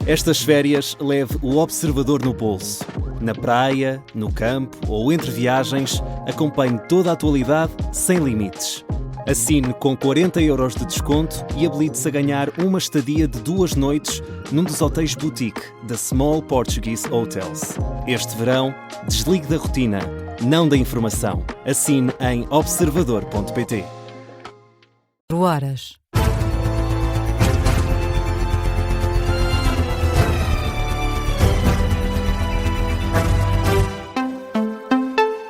Estas férias leve o observador no bolso. Na praia, no campo ou entre viagens, acompanhe toda a atualidade sem limites. Assine com 40€ de desconto e habilite-se a ganhar uma estadia de 2 noites num dos hotéis boutique da Small Portuguese Hotels. Este verão, desligue da rotina, não da informação. Assine em observador.pt. Horas.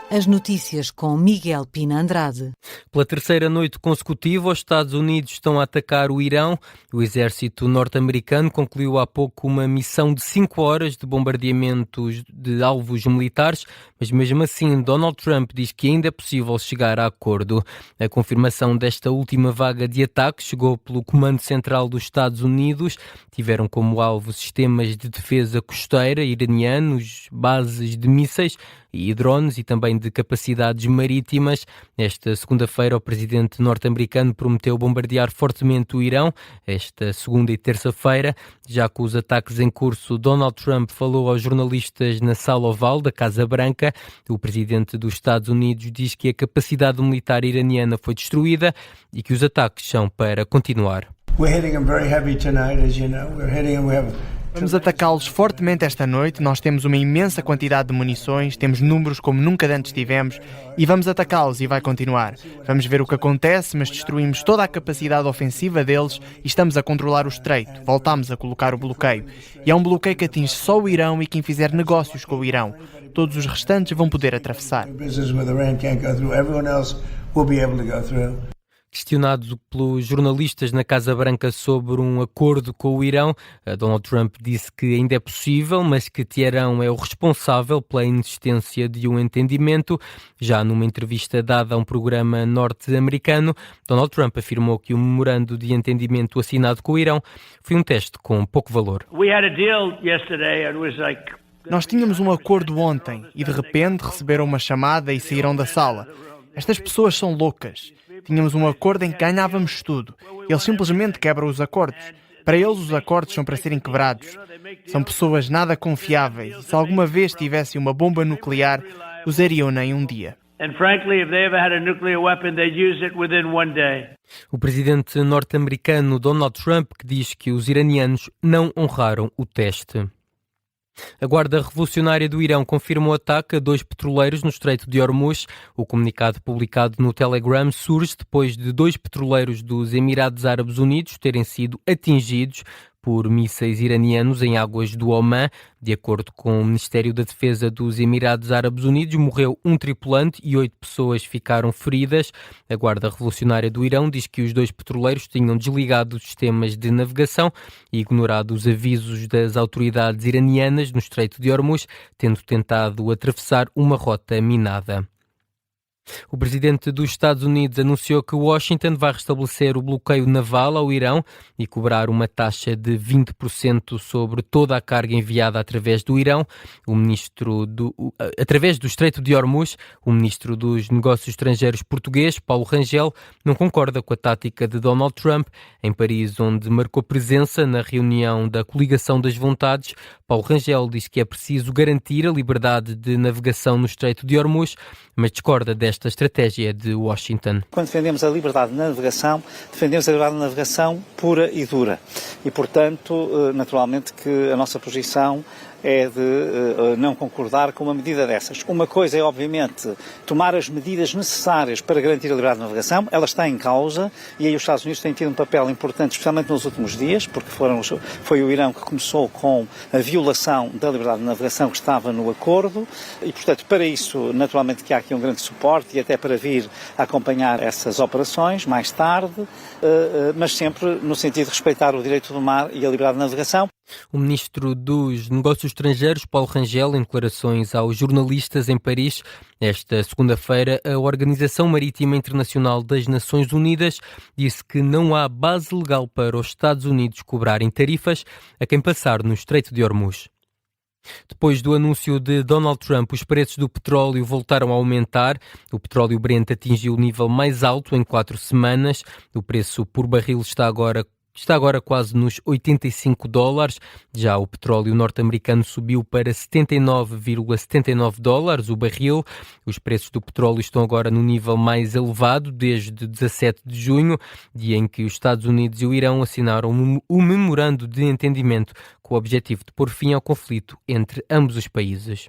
As notícias com Miguel Pina Andrade. Pela terceira noite consecutiva, os Estados Unidos estão a atacar o Irão. O exército norte-americano concluiu há pouco uma missão de 5 horas de bombardeamentos de alvos militares, mas mesmo assim Donald Trump diz que ainda é possível chegar a acordo. A confirmação desta última vaga de ataque chegou pelo Comando Central dos Estados Unidos. Tiveram como alvo sistemas de defesa costeira iranianos, bases de mísseis e drones e também de capacidades marítimas. Esta segunda-feira, o presidente norte-americano prometeu bombardear fortemente o Irão, esta segunda e terça-feira. Já com os ataques em curso, Donald Trump falou aos jornalistas na Sala Oval da Casa Branca. O presidente dos Estados Unidos diz que a capacidade militar iraniana foi destruída e que os ataques são para continuar. Vamos atacá-los fortemente esta noite. Nós temos uma imensa quantidade de munições, temos números como nunca antes tivemos e vamos atacá-los e vai continuar. Vamos ver o que acontece, mas destruímos toda a capacidade ofensiva deles e estamos a controlar o estreito. Voltamos a colocar o bloqueio. E é um bloqueio que atinge só o Irão e quem fizer negócios com o Irão. Todos os restantes vão poder atravessar. Questionado pelos jornalistas na Casa Branca sobre um acordo com o Irão, Donald Trump disse que ainda é possível, mas que Teherão é o responsável pela inexistência de um entendimento. Já numa entrevista dada a um programa norte-americano, Donald Trump afirmou que o memorando de entendimento assinado com o Irão foi um teste com pouco valor. Nós tínhamos um acordo ontem e de repente receberam uma chamada e saíram da sala. Estas pessoas são loucas. Tínhamos um acordo em que ganhávamos tudo. Eles simplesmente quebram os acordos. Para eles, os acordos são para serem quebrados. São pessoas nada confiáveis. E se alguma vez tivessem uma bomba nuclear, usariam-na em um dia. O presidente norte-americano Donald Trump que diz que os iranianos não honraram o teste. A Guarda Revolucionária do Irão confirma o ataque a 2 petroleiros no Estreito de Hormuz. O comunicado publicado no Telegram surge depois de 2 petroleiros dos Emirados Árabes Unidos terem sido atingidos por mísseis iranianos em águas do Omã. De acordo com o Ministério da Defesa dos Emirados Árabes Unidos, morreu um tripulante e 8 pessoas ficaram feridas. A Guarda Revolucionária do Irão diz que os 2 petroleiros tinham desligado os sistemas de navegação e ignorado os avisos das autoridades iranianas no Estreito de Hormuz, tendo tentado atravessar uma rota minada. O presidente dos Estados Unidos anunciou que Washington vai restabelecer o bloqueio naval ao Irão e cobrar uma taxa de 20% sobre toda a carga enviada através do Irão. Através do Estreito de Hormuz, o ministro dos Negócios Estrangeiros português, Paulo Rangel, não concorda com a tática de Donald Trump. Em Paris, onde marcou presença na reunião da Coligação das Vontades, Paulo Rangel diz que é preciso garantir a liberdade de navegação no Estreito de Hormuz, mas discorda desta estratégia de Washington. Quando defendemos a liberdade de navegação, defendemos a liberdade de navegação pura e dura. E, portanto, naturalmente que a nossa posição é de não concordar com uma medida dessas. Uma coisa é, obviamente, tomar as medidas necessárias para garantir a liberdade de navegação. Ela está em causa e aí os Estados Unidos têm tido um papel importante, especialmente nos últimos dias, porque foi o Irão que começou com a violação da liberdade de navegação que estava no acordo e, portanto, para isso, naturalmente que há aqui um grande suporte e até para vir a acompanhar essas operações mais tarde, mas sempre no sentido de respeitar o direito do mar e a liberdade de navegação. O ministro dos Negócios Estrangeiros, Paulo Rangel, em declarações aos jornalistas em Paris, esta segunda-feira, a Organização Marítima Internacional das Nações Unidas disse que não há base legal para os Estados Unidos cobrarem tarifas a quem passar no Estreito de Hormuz. Depois do anúncio de Donald Trump, os preços do petróleo voltaram a aumentar. O petróleo Brent atingiu o nível mais alto em 4 semanas. O preço por barril está agora está agora quase nos $85. Já o petróleo norte-americano subiu para $79,79 o barril. Os preços do petróleo estão agora no nível mais elevado desde 17 de junho, dia em que os Estados Unidos e o Irão assinaram um memorando de entendimento com o objetivo de pôr fim ao conflito entre ambos os países.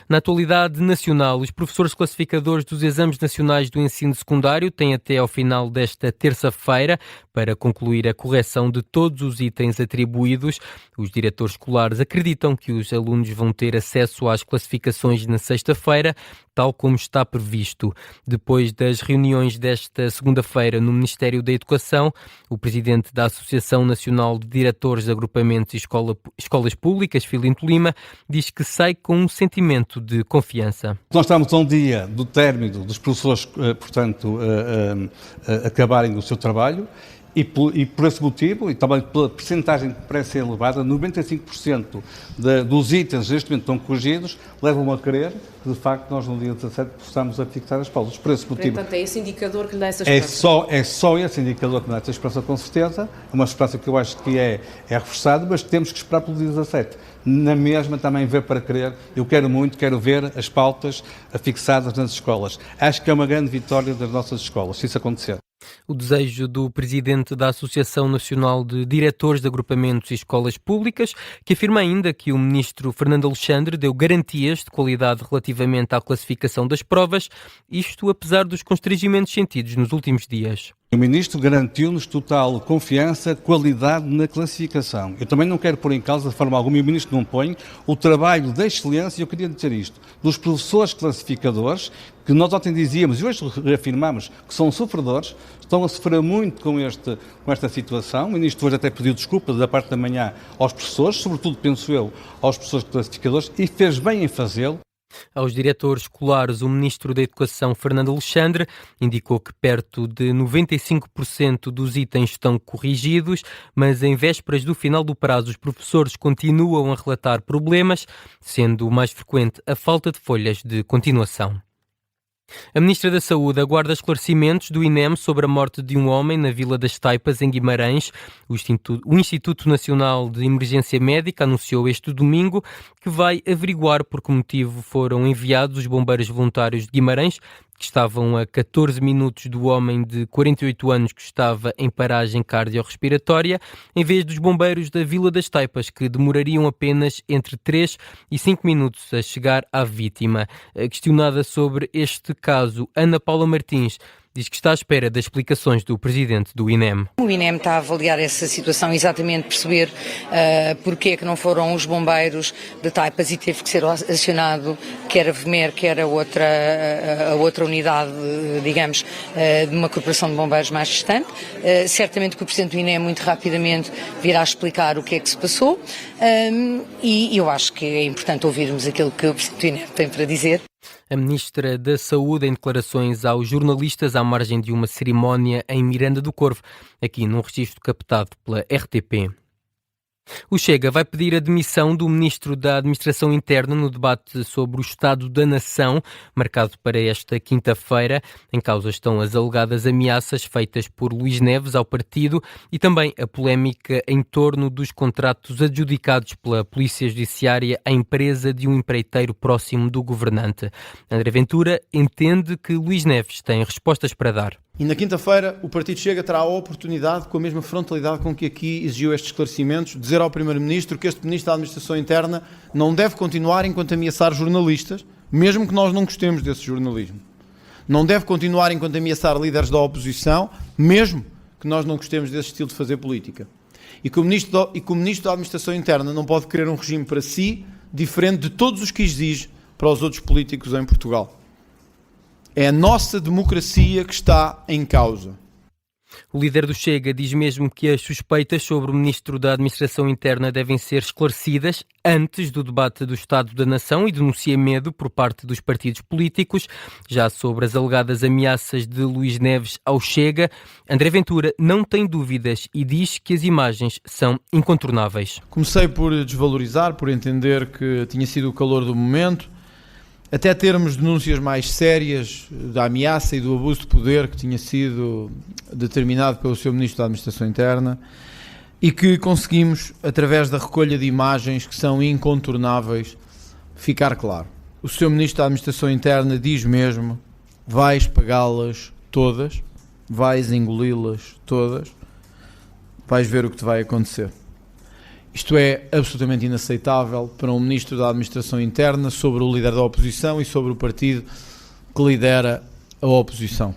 Na atualidade nacional, os professores classificadores dos exames nacionais do ensino secundário têm até ao final desta terça-feira para concluir a correção de todos os itens atribuídos. Os diretores escolares acreditam que os alunos vão ter acesso às classificações na sexta-feira, tal como está previsto. Depois das reuniões desta segunda-feira no Ministério da Educação, o presidente da Associação Nacional de Diretores de Agrupamentos e Escolas Públicas, Filinto Lima, diz que sai com um sentimento de confiança. Nós estamos a um dia do término dos professores, portanto, acabarem o seu trabalho. E por esse motivo, e também pela percentagem que parece ser elevada, 95% dos itens neste momento estão corrigidos, levam a crer que, de facto, nós no dia 17 possamos fixar as escolas. Por esse motivo, portanto, é esse indicador que lhe dá essa esperança? É só esse indicador que lhe dá essa esperança, com certeza. É uma esperança que eu acho que é reforçada, mas temos que esperar pelo dia 17. Na mesma também ver para crer. Eu quero ver as pautas fixadas nas escolas. Acho que é uma grande vitória das nossas escolas, se isso acontecer. O desejo do presidente da Associação Nacional de Diretores de Agrupamentos e Escolas Públicas, que afirma ainda que o ministro Fernando Alexandre deu garantias de qualidade relativamente à classificação das provas, isto apesar dos constrangimentos sentidos nos últimos dias. O Ministro garantiu-nos total confiança, qualidade na classificação. Eu também não quero pôr em causa de forma alguma, e o Ministro não põe, o trabalho da excelência, e eu queria dizer isto, dos professores classificadores, que nós ontem dizíamos, e hoje reafirmamos, que são sofredores, estão a sofrer muito com esta situação. O Ministro hoje até pediu desculpa da parte da manhã aos professores, sobretudo, penso eu, aos professores classificadores, e fez bem em fazê-lo. Aos diretores escolares, o Ministro da Educação, Fernando Alexandre, indicou que perto de 95% dos itens estão corrigidos, mas em vésperas do final do prazo, os professores continuam a relatar problemas, sendo o mais frequente a falta de folhas de continuação. A Ministra da Saúde aguarda esclarecimentos do INEM sobre a morte de um homem na Vila das Taipas, em Guimarães. O Instituto Nacional de Emergência Médica anunciou este domingo que vai averiguar por que motivo foram enviados os bombeiros voluntários de Guimarães, que estavam a 14 minutos do homem de 48 anos que estava em paragem cardiorrespiratória, em vez dos bombeiros da Vila das Taipas, que demorariam apenas entre 3 e 5 minutos a chegar à vítima. Questionada sobre este caso, Ana Paula Martins diz que está à espera das explicações do presidente do INEM. O INEM está a avaliar essa situação, exatamente perceber porque é que não foram os bombeiros de Taipas e teve que ser acionado quer a VMER, quer a outra unidade, digamos, de uma corporação de bombeiros mais distante. Certamente que o presidente do INEM muito rapidamente virá explicar o que é que se passou e eu acho que é importante ouvirmos aquilo que o presidente do INEM tem para dizer. A Ministra da Saúde, em declarações aos jornalistas à margem de uma cerimónia em Miranda do Corvo, aqui num registro captado pela RTP. O Chega vai pedir a demissão do Ministro da Administração Interna no debate sobre o Estado da Nação, marcado para esta quinta-feira. Em causa estão as alegadas ameaças feitas por Luís Neves ao partido e também a polémica em torno dos contratos adjudicados pela Polícia Judiciária à empresa de um empreiteiro próximo do governante. André Ventura entende que Luís Neves tem respostas para dar. E na quinta-feira o Partido Chega terá a oportunidade, com a mesma frontalidade com que aqui exigiu estes esclarecimentos, de dizer ao Primeiro-Ministro que este Ministro da Administração Interna não deve continuar enquanto ameaçar jornalistas, mesmo que nós não gostemos desse jornalismo. Não deve continuar enquanto ameaçar líderes da oposição, mesmo que nós não gostemos desse estilo de fazer política. E que o Ministro da Administração Interna não pode querer um regime para si, diferente de todos os que exige para os outros políticos em Portugal. É a nossa democracia que está em causa. O líder do Chega diz mesmo que as suspeitas sobre o Ministro da Administração Interna devem ser esclarecidas antes do debate do Estado da Nação e denuncia medo por parte dos partidos políticos. Já sobre as alegadas ameaças de Luís Neves ao Chega, André Ventura não tem dúvidas e diz que as imagens são incontornáveis. Comecei por desvalorizar, por entender que tinha sido o calor do momento. até termos denúncias mais sérias da ameaça e do abuso de poder que tinha sido determinado pelo Sr. Ministro da Administração Interna, e que conseguimos, através da recolha de imagens que são incontornáveis, ficar claro. O Sr. Ministro da Administração Interna diz mesmo: vais pagá-las todas, vais engoli-las todas, vais ver o que te vai acontecer. Isto é absolutamente inaceitável para um Ministro da Administração Interna sobre o líder da oposição e sobre o partido que lidera a oposição.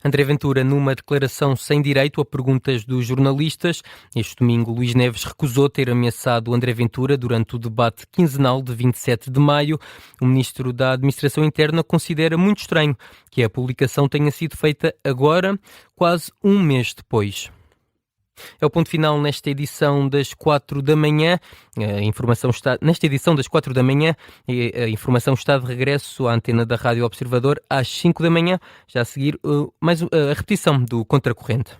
André Ventura, numa declaração sem direito a perguntas dos jornalistas, este domingo Luís Neves recusou ter ameaçado André Ventura durante o debate quinzenal de 27 de maio. O Ministro da Administração Interna considera muito estranho que a publicação tenha sido feita agora, quase um mês depois. É o ponto final nesta edição das 4 da manhã. Nesta edição das 4 da manhã, a informação está de regresso à antena da Rádio Observador às 5 da manhã. Já a seguir, mais a repetição do Contracorrente.